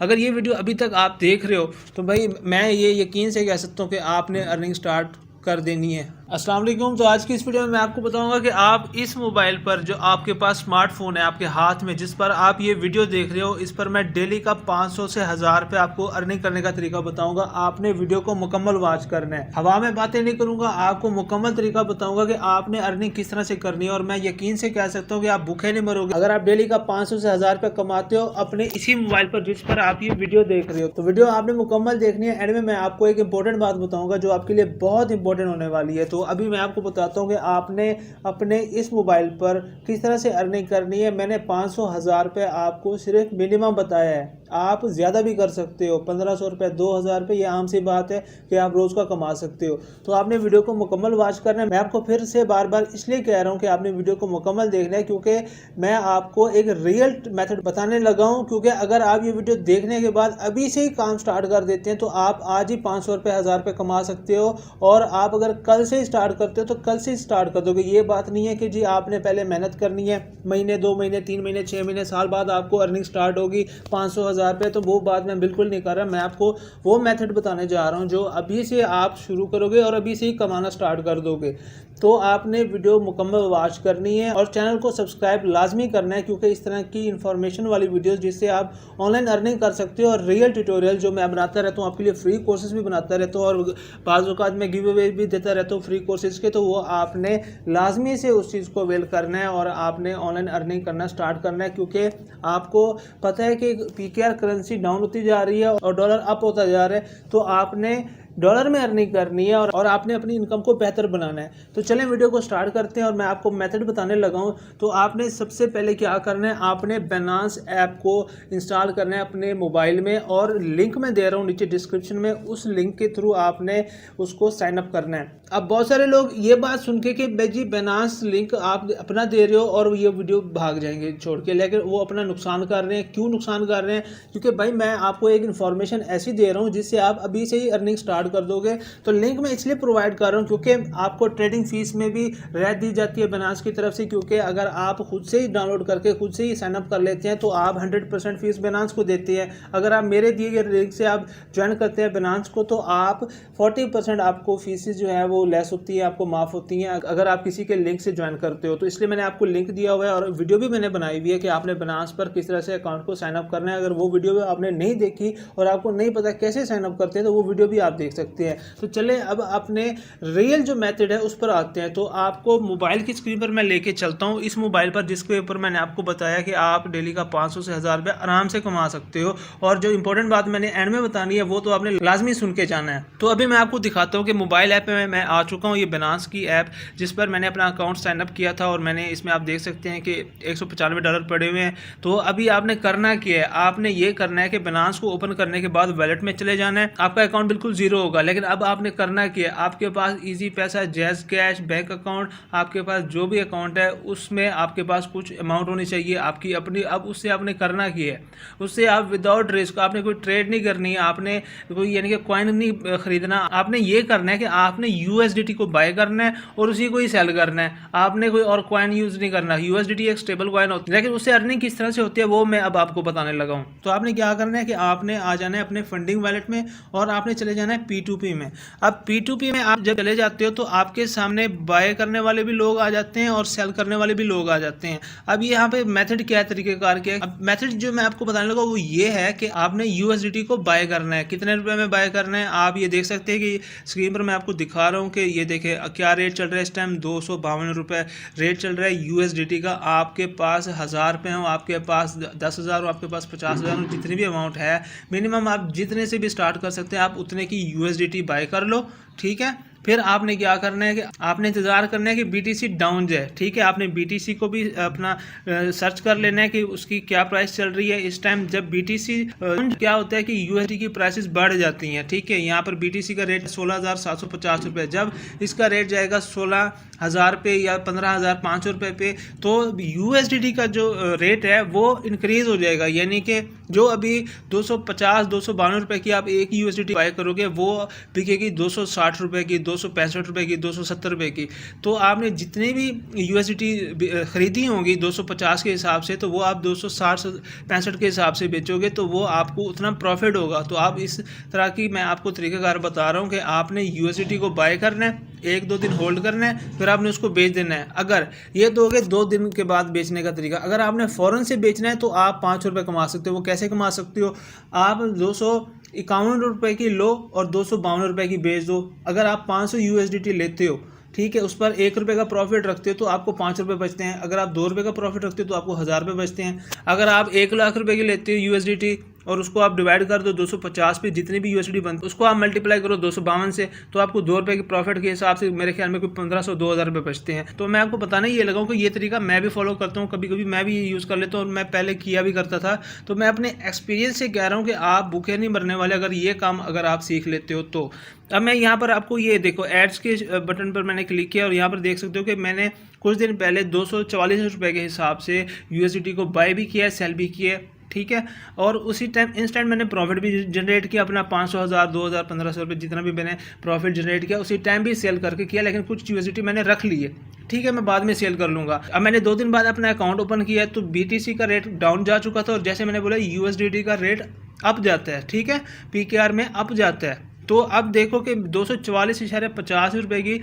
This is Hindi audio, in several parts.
अगर ये वीडियो अभी तक आप देख रहे हो तो भाई मैं ये यकीन से कह सकता हूँ कि आपने अर्निंग स्टार्ट कर देनी है। अस्सलाम वालेकुम। तो आज की इस वीडियो में मैं आपको बताऊंगा कि आप इस मोबाइल पर जो आपके पास स्मार्टफोन है आपके हाथ में, जिस पर आप ये वीडियो देख रहे हो, इस पर मैं डेली का 500 से 1000 रुपये आपको अर्निंग करने का तरीका बताऊंगा। आपने वीडियो को मुकम्मल वॉच करना है, हवा में बातें नहीं करूंगा, आपको मुकम्मल तरीका बताऊंगा कि आपने अर्निंग किस तरह से करनी है। और मैं यकीन से कह सकता हूँ कि आप भूखे नहीं मरोगे अगर आप डेली का 500 से 1000 रुपये कमाते हो अपने इसी मोबाइल पर जिस पर आप ये वीडियो देख रहे हो। तो वीडियो आपने मुकम्मल देखनी है। एंड में मैं आपको एक इंपॉर्टेंट बात बताऊंगा जो आपके लिए बहुत इंपॉर्टेंट होने वाली है। तो अभी मैं आपको बताता हूँ कि आपने अपने इस मोबाइल पर किस तरह से अर्निंग करनी है। मैंने 500 1000 रुपये आपको सिर्फ मिनिमम बताया है, आप ज़्यादा भी कर सकते हो। 1500 रुपये 2000 रुपये ये आम सी बात है कि आप रोज़ का कमा सकते हो। तो आपने वीडियो को मुकम्मल वॉच करना है। मैं आपको फिर से बार बार इसलिए कह रहा हूँ कि आपने वीडियो को मुकम्मल देखना है क्योंकि मैं आपको एक रियल मेथड बताने लगा हूँ। क्योंकि अगर आप ये वीडियो देखने के बाद अभी से ही काम स्टार्ट कर देते हैं तो आप आज ही 500 रुपये 1000 रुपये कमा सकते हो। और आप अगर कल से स्टार्ट करते हो तो कल से स्टार्ट कर दोगे। ये बात नहीं है कि जी आपने पहले मेहनत करनी है, महीने 2 महीने 3 महीने 6 महीने साल बाद आपको अर्निंग स्टार्ट होगी 500 1000 रुपये। तो वो बात मैं बिल्कुल नहीं कर रहा। मैं आपको वो मेथड बताने जा रहा हूँ जो अभी से आप शुरू करोगे और अभी से ही कमाना स्टार्ट कर दोगे। तो आपने वीडियो मुकम्मल वॉच करनी है और चैनल को सब्सक्राइब लाजमी करना है क्योंकि इस तरह की इन्फॉर्मेशन वाली वीडियोस जिससे आप ऑनलाइन अर्निंग कर सकते हो और रियल ट्यूटोरियल जो मैं बनाता रहता हूँ आपके लिए, फ्री कोर्सेज भी बनाता रहता हूँ और बाज़ औक़ात मैं गिव अवे भी देता रहता हूँ फ्री कोर्सेज के। तो वो आपने लाजमी से उस चीज़ को अवेल करना है और आपने ऑनलाइन अर्निंग करना स्टार्ट करना है। क्योंकि आपको पता है कि पीकेआर करेंसी डाउन होती जा रही है और डॉलर अप होता जा रहा है। तो आपने डॉलर में अर्निंग करनी है और आपने अपनी इनकम को बेहतर बनाना है। तो चलें वीडियो को स्टार्ट करते हैं और मैं आपको मेथड बताने लगा हूं। तो आपने सबसे पहले क्या करना है, आपने बाइनेंस ऐप को इंस्टॉल करना है अपने मोबाइल में और लिंक मैं दे रहा हूं नीचे डिस्क्रिप्शन में, उस लिंक के थ्रू आपने उसको साइन अप करना है। अब बहुत सारे लोग ये बात सुन के कि भाई जी बाइनेंस लिंक आप अपना दे रहे हो और ये वीडियो भाग जाएंगे छोड़ के, लेकिन वो अपना नुकसान कर रहे हैं। क्यों नुकसान कर रहे हैं? क्योंकि भाई मैं आपको एक इन्फॉर्मेशन ऐसी दे रहा हूँ जिससे आप अभी से ही अर्निंग स्टार्ट कर दोगे। तो लिंक मैं इसलिए प्रोवाइड कर रहा हूं क्योंकि आपको ट्रेडिंग फीस में भी रियायत दी जाती है बाइनेंस की तरफ से। क्योंकि अगर आप खुद से ही डाउनलोड करके खुद से ही साइन अप कर लेते हैं तो आप 100% फीस बाइनेंस को देते हैं। अगर आप मेरे दिए गए लिंक से आप ज्वाइन करते हैं बाइनेंस को तो आप 40% आपको फीसेस जो है वो लेस होती है, आपको माफ़ होती हैं अगर आप किसी के लिंक से ज्वाइन करते हो। तो इसलिए मैंने आपको लिंक दिया हुआ है और वीडियो भी मैंने बनाई हुई है कि आपने बाइनेंस पर किस तरह से अकाउंट को साइन अप करना है। अगर वो वीडियो आपने नहीं देखी और आपको नहीं पता कैसे साइन अप करते हैं तो वो वीडियो भी आप देख सकते हैं। तो चले अब अपने रियल जो मेथड है उस पर आते हैं। तो आपको मोबाइल की स्क्रीन पर मैं लेके चलता हूं, इस मोबाइल पर जिसके ऊपर मैंने आपको बताया कि आप डेली का 500 से 1000 रुपये आराम से कमा सकते हो। और जो इंपॉर्टेंट बात मैंने एंड में बतानी है वो तो आपने लाजमी सुन के जाना है। तो अभी मैं आपको दिखाता हूँ कि मोबाइल ऐप में मैं आ चुका हूँ, ये बाइनेंस की ऐप जिस पर मैंने अपना अकाउंट साइन अप किया था और मैंने इसमें आप देख सकते हैं कि $195 पड़े हुए हैं। तो अभी आपने करना क्या है, आपने ये करना है कि बाइनेंस को ओपन करने के बाद वॉलेट में चले जाना है। आपका अकाउंट बिल्कुल जीरो होगा, लेकिन अब आपने करना क्या है, आपके पास इजी पैसा, जैज़ कैश, बैंक अकाउंट, आपके पास जो भी अकाउंट है उसमें आपके पास कुछ अमाउंट होनी चाहिए आपकी अपनी। अब उससे आपने करना क्या है, उससे आप विदाउट रिस्क, आपने कोई ट्रेड नहीं करनी है, आपने कोई यानी कि कॉइन नहीं खरीदना, आपने ये करना है कि आपने यूएसडीटी को बाय करना है और उसी को ही सेल करना है। आपने कोई और कॉइन यूज़ नहीं करना। यूएसडीटी एक स्टेबल कॉइन होती है, लेकिन उससे अर्निंग किस तरह से होती है वो मैं अब आपको बताने लगा हूँ। तो आपने क्या करना है कि आपने आ जाना है अपने फंडिंग वॉलेट में और आपने चले जाना है P2P में। अब P2P में आप जब चले जाते हो तो आपके सामने बाय करने वाले भी लोग आ जाते हैं और सेल करने वाले भी लोग आ जाते हैं। अब यहाँ पे मेथड क्या है, तरीकेकार क्या है। अब मेथड जो मैं आपको बताने लगा वो ये है कि आपने यूएसडीटी को बाय करना है। कितने रुपए में बाय करना है आप ये देख सकते हैं कि स्क्रीन पर मैं आपको दिखा रहा हूँ कि ये देखें क्या रेट चल रहा है इस टाइम, 252 रुपये रेट चल रहा है यूएसडीटी का। आपके पास 1000 रुपये हो, आपके पास 10,000 हो, आपके पास 50,000 हो, जितनी भी अमाउंट है मिनिमम आप जितने से भी स्टार्ट कर सकते हैं आप उतने की यूएसडीटी बाय कर लो, ठीक है। फिर आपने क्या करना है कि आपने इंतज़ार करना है कि BTC डाउन जाए, ठीक है। आपने BTC को भी अपना सर्च कर लेना है कि उसकी क्या प्राइस चल रही है इस टाइम। जब BTC क्या होता है कि USD की प्राइसेस बढ़ जाती हैं, ठीक है। यहाँ पर BTC का रेट 16,750 रुपये, जब इसका रेट जाएगा 16,000 पे या 15,500 रुपये पे तो USDT का जो रेट है वो इंक्रीज़ हो जाएगा। यानी कि जो अभी 250-252 रुपये की आप एक USDT बाय करोगे वो बिकेगी 260 रुपये की, ₹265 की, ₹270 की, तो आपने जितने भी USDT ख़रीदी होंगी 250 के हिसाब से, तो वो आप 260-65 के हिसाब से बेचोगे तो वो आपको उतना प्रॉफिट होगा। तो आप इस तरह की मैं आपको तरीक़ाकार बता रहा हूँ कि आपने USDT को बाय करना है, 1-2 दिन होल्ड करना है, फिर आपने उसको बेच देना है। अगर ये तो हो गए 2 दिन के बाद बेचने का तरीका। अगर आपने फ़ौरन से बेचना है तो आप ₹5 कमा सकते हो। वो कैसे कमा सकते हो? आप ₹251 की लो और ₹252 की बेच दो। अगर आप 500 USDT लेते हो, ठीक है, उस पर ₹1 का प्रॉफिट रखते हो तो आपको ₹5 बचते हैं। अगर आप ₹2 का प्रॉफिट रखते हो तो आपको ₹1000 बचते हैं। अगर आप ₹1,00,000 की लेते हो USDT और उसको आप डिवाइड कर दो 250 पे, जितने भी USDT बनते उसको आप मल्टीप्लाई करो 252 से, तो आपको ₹2 के प्रॉफिट के हिसाब से मेरे ख्याल में कोई 1500-2000 बचते हैं। तो मैं आपको बताना ये लगा कि ये तरीका मैं भी फॉलो करता हूँ, कभी कभी मैं भी ये यूज़ कर लेता हूँ और मैं पहले किया भी करता था। तो मैं अपने एक्सपीरियंस से कह रहा हूँ कि आप भूखे नहीं मरने वाले अगर ये काम अगर आप सीख लेते हो तो। अब मैं यहाँ पर आपको ये देखो एड्स के बटन पर मैंने क्लिक किया और यहाँ पर देख सकते हो कि मैंने कुछ दिन पहले ₹244 के हिसाब से USDT को बाय भी किया है, सेल भी किया है, ठीक है। और उसी टाइम इंस्टेंट मैंने प्रॉफिट भी जनरेट किया अपना 500, 1000, 2000, ₹1500 जितना भी मैंने प्रॉफिट जनरेट किया उसी टाइम भी सेल करके किया। लेकिन कुछ USDT मैंने रख ली है, ठीक है, मैं बाद में सेल कर लूँगा। अब मैंने 2 दिन बाद अपना अकाउंट ओपन किया तो BTC का रेट डाउन जा चुका था और जैसे मैंने बोला USDT का रेट अप जाता है, ठीक है, PKR में अप जाता है। तो अब देखो कि ₹244.50 की,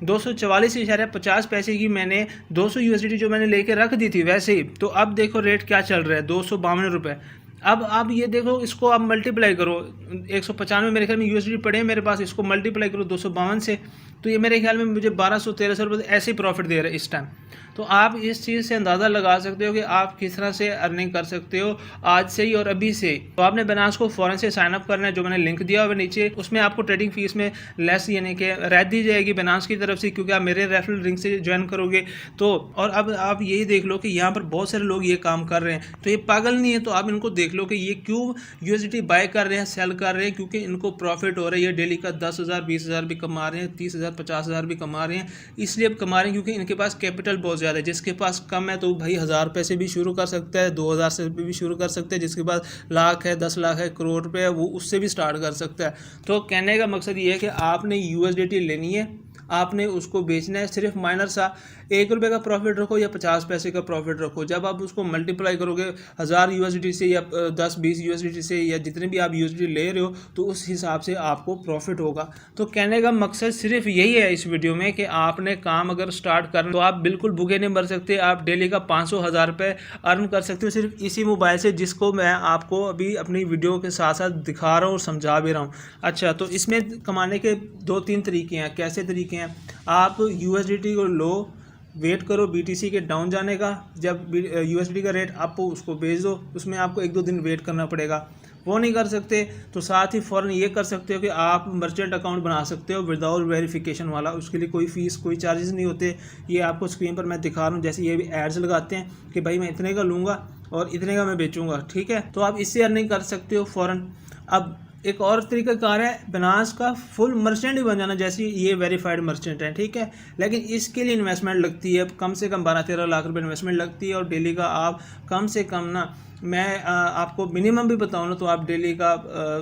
₹244.50 की मैंने 200 USDT जो मैंने लेके रख दी थी वैसे ही, तो अब देखो रेट क्या चल रहा है, ₹252। अब आप ये देखो, इसको आप मल्टीप्लाई करो, 195 मेरे ख्याल में USDT पड़े हैं मेरे पास, इसको मल्टीप्लाई करो 252 से, तो ये मेरे ख्याल में मुझे ₹1200-1300 ऐसे ही प्रॉफिट दे रहा है इस टाइम। तो आप इस चीज़ से अंदाज़ा लगा सकते हो कि आप किस तरह से अर्निंग कर सकते हो आज से ही और अभी से। तो आपने बाइनेंस को फ़ौरन से साइन अप करना है, जो मैंने लिंक दिया हुआ नीचे, उसमें आपको ट्रेडिंग फीस में लेस यानी कि रियायत दी जाएगी बाइनेंस की तरफ से, क्योंकि आप मेरे रेफरल लिंक से ज्वाइन करोगे। तो और अब आप यही देख लो कि यहाँ पर बहुत सारे लोग ये काम कर रहे हैं, तो ये पागल नहीं है। तो आप इनको देख लो कि ये क्यों USDT बाय कर रहे हैं, सेल कर रहे हैं, क्योंकि इनको प्रॉफिट हो रहा है। ये डेली का 10,000 20,000 भी कमा रहे हैं, 30,000 50,000 भी कमा रहे हैं। इसलिए अब कमा रहे हैं क्योंकि इनके पास कैपिटल बहुत ज़्यादा है। जिसके पास कम है तो भाई ₹1000 से भी शुरू कर सकता है, 2000 से भी शुरू कर सकते हैं। जिसके पास लाख है, 10 लाख है, करोड़ रुपये है, वो उससे भी स्टार्ट कर सकता है। तो कहने का मकसद ये है कि आपने USDT लेनी है, आपने उसको बेचना है, सिर्फ माइनर सा ₹1 का प्रॉफिट रखो या 50 पैसे का प्रॉफिट रखो। जब आप उसको मल्टीप्लाई करोगे 1000 USDT से या 10-20 USDT से या जितने भी आप USDT ले रहे हो, तो उस हिसाब से आपको प्रॉफिट होगा। तो कहने का मकसद सिर्फ यही है इस वीडियो में कि आपने काम अगर स्टार्ट करना तो आप बिल्कुल भूखे नहीं मर सकते। आप डेली का 500-1000 रुपये अर्न कर सकते हो सिर्फ इसी मोबाइल से, जिसको मैं आपको अभी अपनी वीडियो के साथ साथ दिखा रहा हूँ और समझा भी रहा हूँ। अच्छा, तो इसमें कमाने के 2-3 तरीके हैं। कैसे तरीके हैं? आप USDT को लो, वेट करो BTC के डाउन जाने का, जब USDT का रेट अप हो उसको बेच दो, उसमें आपको 1-2 दिन वेट करना पड़ेगा। वो नहीं कर सकते तो साथ ही फ़ौरन ये कर सकते हो कि आप मर्चेंट अकाउंट बना सकते हो विदाउट वेरिफिकेशन वाला। उसके लिए कोई फ़ीस, कोई चार्जेस नहीं होते। ये आपको स्क्रीन पर मैं दिखा रहा हूँ, जैसे ये भी एड्स लगाते हैं कि भाई मैं इतने का लूँगा और इतने का मैं बेचूँगा, ठीक है। तो आप इससे अर्निंग कर सकते हो फ़ौरन। अब एक और तरीका कार है बाइनेंस का फुल मर्चेंट ही बन जाना, जैसे ये वेरीफाइड मर्चेंट है, ठीक है। लेकिन इसके लिए इन्वेस्टमेंट लगती है, कम से कम 12-13 लाख रुपए इन्वेस्टमेंट लगती है। और डेली का आप कम से कम ना, मैं आपको मिनिमम भी बताऊँ ना, तो आप डेली का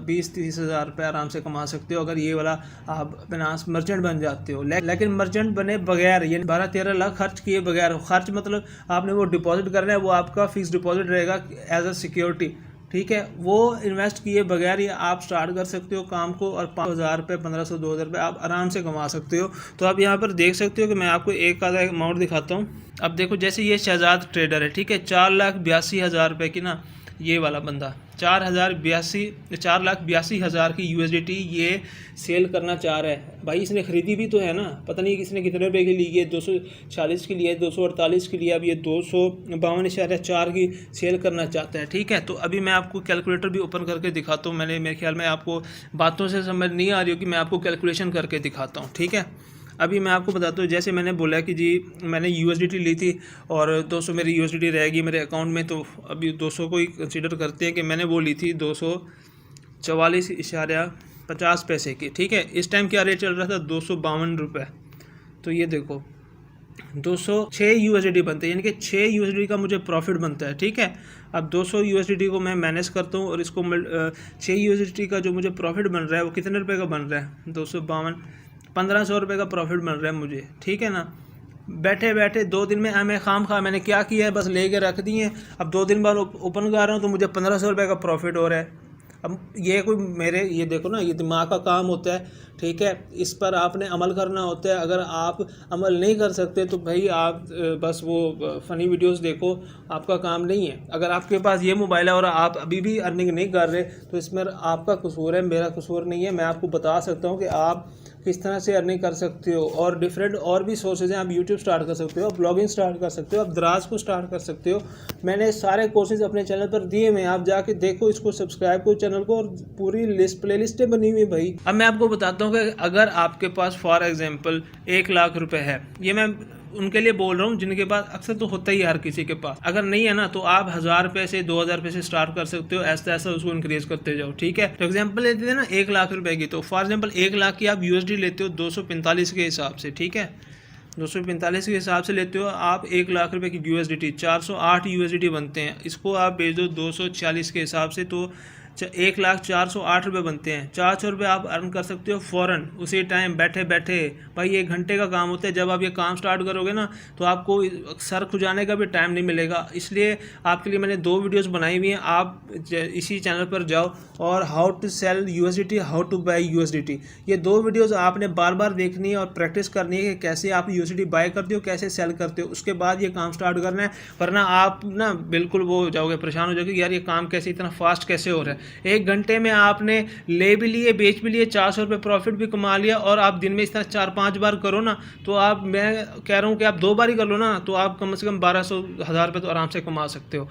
20-30 हज़ार रुपये आराम से कमा सकते हो अगर ये वाला आप बाइनेंस मर्चेंट बन जाते हो। लेकिन मर्चेंट बने बगैर, यानी 12-13 लाख खर्च किए बगैर, खर्च मतलब आपने वो डिपॉजिट करना है, वो आपका फिक्स डिपॉजिट रहेगा एज अ सिक्योरिटी, ठीक है। वो इन्वेस्ट किए बगैर ही आप स्टार्ट कर सकते हो काम को और 5,000 रुपये, 1500-2000 रुपये आप आराम से कमा सकते हो। तो आप यहाँ पर देख सकते हो कि मैं आपको एक आधा अमाउंट दिखाता हूँ। अब देखो, जैसे ये शहजाद ट्रेडर है, ठीक है, 4,82,000 रुपये की ना, ये वाला बंदा 4,82,000 की USDT ये सेल करना चाह रहा है। भाई इसने ख़रीदी भी तो है ना, पता नहीं किसने कितने रुपए की ली है, 240 की ली है, 248 की लिया, अब ये 252.4 की सेल करना चाहता है, ठीक है। तो अभी मैं आपको कैलकुलेटर भी ओपन करके दिखाता हूँ। मेरे ख्याल में आपको बातों से समझ नहीं आ रही हो कि मैं आपको कैलकुलेशन करके दिखाता हूँ, ठीक है। अभी मैं आपको बताता हूँ, जैसे मैंने बोला कि जी मैंने USDT ली थी और 200 मेरी USDT रहेगी मेरे अकाउंट में, तो अभी 200 को ही कंसिडर करते हैं कि मैंने वो ली थी 244.50 पैसे की, ठीक है। इस टाइम क्या रेट चल रहा था? 252 रुपये। तो ये देखो 206 USDT बनते हैं, यानी कि 6 USDT का मुझे प्रॉफिट बनता है, ठीक है। अब 200 USDT को मैं मैनेज करता हूँ और इसको 6 USDT का जो मुझे प्रॉफिट बन रहा है वो कितने रुपए का बन रहा है? 252 1500 रुपये का प्रॉफिट मिल रहा है मुझे, ठीक है ना। बैठे बैठे 2 दिन में मैं खाम मैंने क्या किया है, बस लेके रख दिए हैं। अब 2 दिन बाद ओपन कर रहा हूँ तो मुझे 1500 रुपये का प्रॉफिट हो रहा है। अब ये कोई मेरे, ये देखो ना, ये दिमाग का काम होता है, ठीक है। इस पर आपने अमल करना होता है। अगर आप अमल नहीं कर सकते तो भाई आप बस वो फ़नी वीडियोस देखो, आपका काम नहीं है। अगर आपके पास ये मोबाइल है और आप अभी भी अर्निंग नहीं कर रहे तो इसमें आपका कसूर है, मेरा कसूर नहीं है। मैं आपको बता सकता हूँ कि आप किस तरह से अर्निंग कर सकते हो। और डिफरेंट और भी सोर्सेज हैं। आप यूट्यूब स्टार्ट कर सकते हो, आप ब्लॉगिंग स्टार्ट कर सकते हो, आप दराज को स्टार्ट कर सकते हो। मैंने सारे कोर्सेज अपने चैनल पर दिए हुए हैं, आप जाके देखो, इसको सब्सक्राइब करो चैनल को, और पूरी लिस्ट प्ले लिस्टें बनी हुई भाई। अब मैं आपको बताता हूँ कि अगर आपके पास फॉर एग्जाम्पल 1 लाख रुपए है, ये मैं उनके लिए बोल रहा हूँ जिनके पास, अक्सर तो होता ही है हर किसी के पास, अगर नहीं है ना तो आप 1000 रुपये से 2000 रुपये से स्टार्ट कर सकते हो। ऐसा ऐसा उसको इंक्रीज करते जाओ, ठीक है। तो एग्जांपल लेते हैं ना 1 लाख रुपए की, तो फॉर एग्जांपल 1 लाख की आप यूएसडी लेते हो 245 के हिसाब से, ठीक है। 245 के हिसाब से लेते हो आप 1 लाख रुपए की यूएसडी, 408 यूएसडी बनते हैं। इसको आप भेज दो 240 के हिसाब से तो 1,04,08 रुपये बनते हैं। 400 रुपये आप अर्न कर सकते हो फ़ौरन उसी टाइम बैठे बैठे। भाई 1 घंटे का काम होता है। जब आप ये काम स्टार्ट करोगे ना तो आपको सर खुजाने का भी टाइम नहीं मिलेगा। इसलिए आपके लिए मैंने 2 वीडियोस बनाई हुई हैं। आप इसी चैनल पर जाओ और how to sell USDT, how to buy USDT, ये 2 वीडियोस आपने बार बार देखनी है और प्रैक्टिस करनी है कि कैसे आप यूएसडीटी बाय करते हो, कैसे सेल करते हो। उसके बाद ये काम स्टार्ट करना है, वरना आप ना बिल्कुल वो हो जाओगे, परेशान हो जाओगे, यार ये काम कैसे इतना फास्ट कैसे हो रहा है। 1 घंटे में आपने ले भी लिए, बेच भी लिए, 400 रुपये प्रॉफिट भी कमा लिया। और आप दिन में इस तरह 4-5 बार करो ना तो आप, मैं कह रहा हूँ कि आप 2 बार ही कर लो ना तो आप कम से कम 1200-1000 रुपये तो आराम से कमा सकते हो।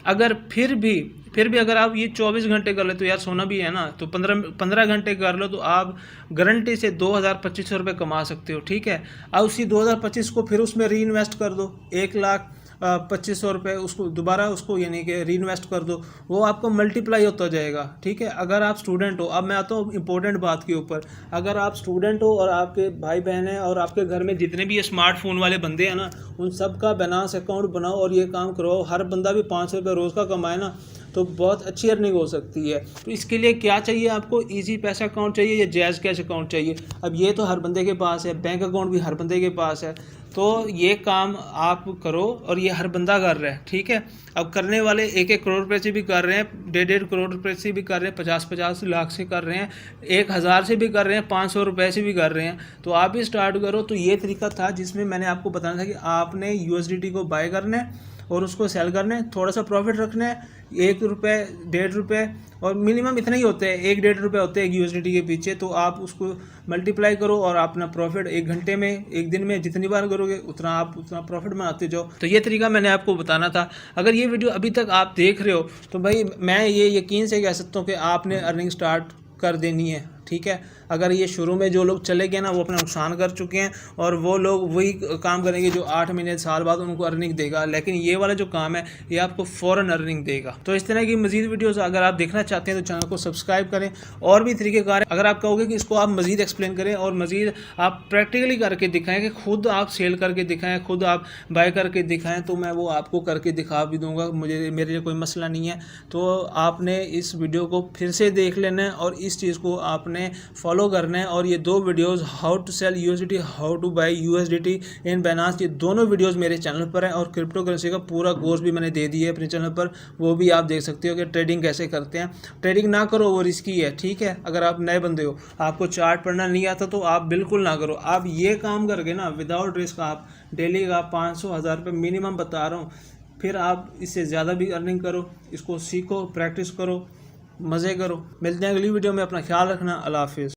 अगर फिर भी अगर आप ये 24 घंटे कर ले तो यार सोना भी है ना, तो 15 घंटे कर लो तो आप गारंटी से 2000-2500 रुपये कमा सकते हो, ठीक है। अब उसी 2025 को फिर उसमें री इन्वेस्ट कर दो, 1,25,000 रुपये उसको दोबारा उसको यानी कि री इन्वेस्ट कर दो, वो आपको मल्टीप्लाई होता जाएगा, ठीक है। अगर आप स्टूडेंट हो, अब मैं आता हूँ इंपॉर्टेंट बात के ऊपर, अगर आप स्टूडेंट हो और आपके भाई बहन हैं और आपके घर में जितने भी ये स्मार्टफोन वाले बंदे हैं ना, उन सब का बाइनेंस अकाउंट बनाओ और ये काम करो। हर बंदा भी 500 रुपये रोज़ का कमाए ना तो बहुत अच्छी अर्निंग हो सकती है। तो इसके लिए क्या चाहिए आपको, इजी पैसा अकाउंट चाहिए या जैज़ कैश अकाउंट चाहिए। अब ये तो हर बंदे के पास है, बैंक अकाउंट भी हर बंदे के पास है। तो ये काम आप करो और ये हर बंदा कर रहा है, ठीक है। अब करने वाले 1-1 करोड़ रुपये से भी कर रहे हैं, 1.5 करोड़ रुपये से भी कर रहे हैं, 50-50 लाख से कर रहे हैं, 1000 से भी कर रहे हैं, 500 रुपये से भी कर रहे हैं। तो आप भी स्टार्ट करो। तो ये तरीका था जिसमें मैंने आपको बताना था कि आपने यूएसडीटी को बाय करना है और उसको सेल करना है, थोड़ा सा प्रॉफिट रखना है, 1 रुपये 1.5 रुपये, और मिनिमम इतना ही होते हैं, 1-1.5 रुपये होते हैं एक यूएसडीटी के पीछे। तो आप उसको मल्टीप्लाई करो और अपना प्रॉफिट 1 घंटे में, 1 दिन में जितनी बार करोगे उतना प्रॉफिट बनाते जाओ। तो ये तरीका मैंने आपको बताना था। अगर ये वीडियो अभी तक आप देख रहे हो तो भाई मैं ये यकीन से कह सकता हूँ कि आपने अर्निंग स्टार्ट कर देनी है, ठीक है। अगर ये शुरू में जो लोग चले गए ना वो अपना नुकसान कर चुके हैं और वो लोग वही काम करेंगे जो 8 महीने साल बाद उनको अर्निंग देगा। लेकिन ये वाला जो काम है ये आपको फ़ौरन अर्निंग देगा। तो इस तरह की मज़ीद वीडियोस अगर आप देखना चाहते हैं तो चैनल को सब्सक्राइब करें। और भी तरीक़ेकार है, अगर आप कहोगे कि इसको आप मज़ीद एक्सप्लेन करें और मज़ीद आप प्रैक्टिकली करके दिखाएँ कि खुद आप सेल करके दिखाएँ, खुद आप बाय करके दिखाएँ, तो मैं वो आपको करके दिखा भी दूँगा, मेरे लिए कोई मसला नहीं है। तो आपने इस वीडियो को फिर से देख लेना है और इस चीज़ को आपने फॉलो करना है। और ये 2 videos, how to sell USDT, how to buy USDT in Binance, ये दोनों वीडियोस मेरे चैनल पर हैं। और क्रिप्टो करेंसी का पूरा कोर्स भी मैंने दे दिया है अपने चैनल पर, वो भी आप देख सकते हो कि ट्रेडिंग कैसे करते हैं। ट्रेडिंग ना करो, वो रिस्की है, ठीक है। अगर आप नए बंदे हो, आपको चार्ट पढ़ना नहीं आता तो आप बिल्कुल ना करो। आप ये काम करके ना विदाउट रिस्क आप डेली का 500-1000 रुपये मिनिमम बता रहा हूँ, फिर आप इससे ज़्यादा भी अर्निंग करो। इसको सीखो, प्रैक्टिस करो, मज़े करो। मिलते हैं अगली वीडियो में। अपना ख्याल रखना। अल्लाह हाफिज़।